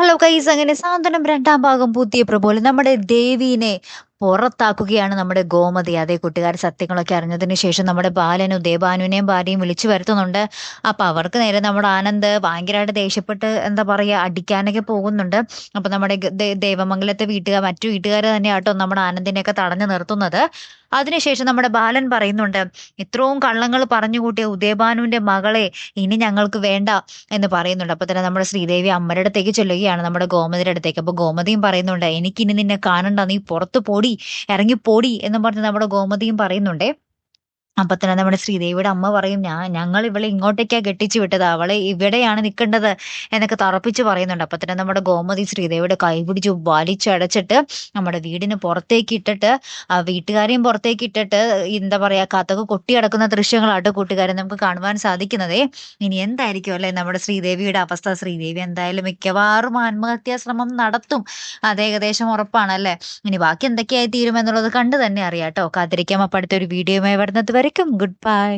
Hello guys, അങ്ങനെ സാന്ത്വനം രണ്ടാം ഭാഗം പൂത്തിയപ്പോൾ പോലെ നമ്മുടെ ദേവീനെ പുറത്താക്കുകയാണ് നമ്മുടെ ഗോമതി. അതേ കൂട്ടുകാർ, സത്യങ്ങളൊക്കെ അറിഞ്ഞതിന് ശേഷം നമ്മുടെ ബാലനും ദേവാനുവിനെയും ഭാര്യയും വിളിച്ചു വരുത്തുന്നുണ്ട്. അപ്പൊ അവർക്ക് നേരെ നമ്മുടെ ആനന്ദ് ഭയങ്കരമായിട്ട് ദേഷ്യപ്പെട്ട് എന്താ പറയാ അടിക്കാനൊക്കെ പോകുന്നുണ്ട്. അപ്പൊ നമ്മുടെ ദേവമംഗലത്തെ മറ്റു വീട്ടുകാർ തന്നെയാട്ടോ നമ്മുടെ ആനന്ദിനെയൊക്കെ തടഞ്ഞു നിർത്തുന്നത്. അതിനുശേഷം നമ്മുടെ ബാലൻ പറയുന്നുണ്ട്, ഇത്രയും കള്ളങ്ങൾ പറഞ്ഞു കൂട്ടിയ ഉദയഭാനുവിന്റെ മകളെ ഇനി ഞങ്ങൾക്ക് വേണ്ട എന്ന് പറയുന്നുണ്ട്. അപ്പൊ തന്നെ നമ്മുടെ ശ്രീദേവി അമ്മയുടെ അടുത്തേക്ക് ചെല്ലുകയാണ്, നമ്മുടെ ഗോമതിയുടെ അടുത്തേക്ക്. അപ്പൊ ഗോമതിയും പറയുന്നുണ്ട്, എനിക്കിനി നിന്നെ കാണണ്ട, നീ പുറത്തു പോടി, ഇറങ്ങി പോടി എന്ന് പറഞ്ഞ് നമ്മുടെ ഗോമതിയും പറയുന്നുണ്ടേ. അപ്പൊ തന്നെ നമ്മുടെ ശ്രീദേവിയുടെ അമ്മ പറയും, ഞങ്ങൾ ഇവളെ ഇങ്ങോട്ടേക്കാ കെട്ടിച്ചു വിട്ടത്, അവളെ ഇവിടെയാണ് നിൽക്കേണ്ടത് എന്നൊക്കെ തറപ്പിച്ച് പറയുന്നുണ്ട്. അപ്പൊ തന്നെ നമ്മുടെ ഗോമതി ശ്രീദേവിയുടെ കൈ പിടിച്ചു വലിച്ചടച്ചിട്ട് നമ്മുടെ വീടിന് പുറത്തേക്ക് ഇട്ടിട്ട്, ആ വീട്ടുകാരെയും പുറത്തേക്ക് ഇട്ടിട്ട് എന്താ പറയാ കഥക് കൊട്ടി കിടക്കുന്ന ദൃശ്യങ്ങളാട്ടോ കൂട്ടുകാരെ നമുക്ക് കാണുവാൻ സാധിക്കുന്നതേ. ഇനി എന്തായിരിക്കും അല്ലെ നമ്മുടെ ശ്രീദേവിയുടെ അവസ്ഥ? ശ്രീദേവി എന്തായാലും മിക്കവാറും ആത്മഹത്യാ ശ്രമം നടത്തും, അത് ഏകദേശം ഉറപ്പാണല്ലേ. ഇനി ബാക്കി എന്തൊക്കെയായി തീരുമെന്നുള്ളത് കണ്ടു തന്നെ അറിയാട്ടോ. കാത്തിരിക്കാം. അപ്പൊ അടുത്തൊരു വീഡിയോയുമായി വരുന്നത് വരയ്ക്കും ഗുഡ് ബൈ.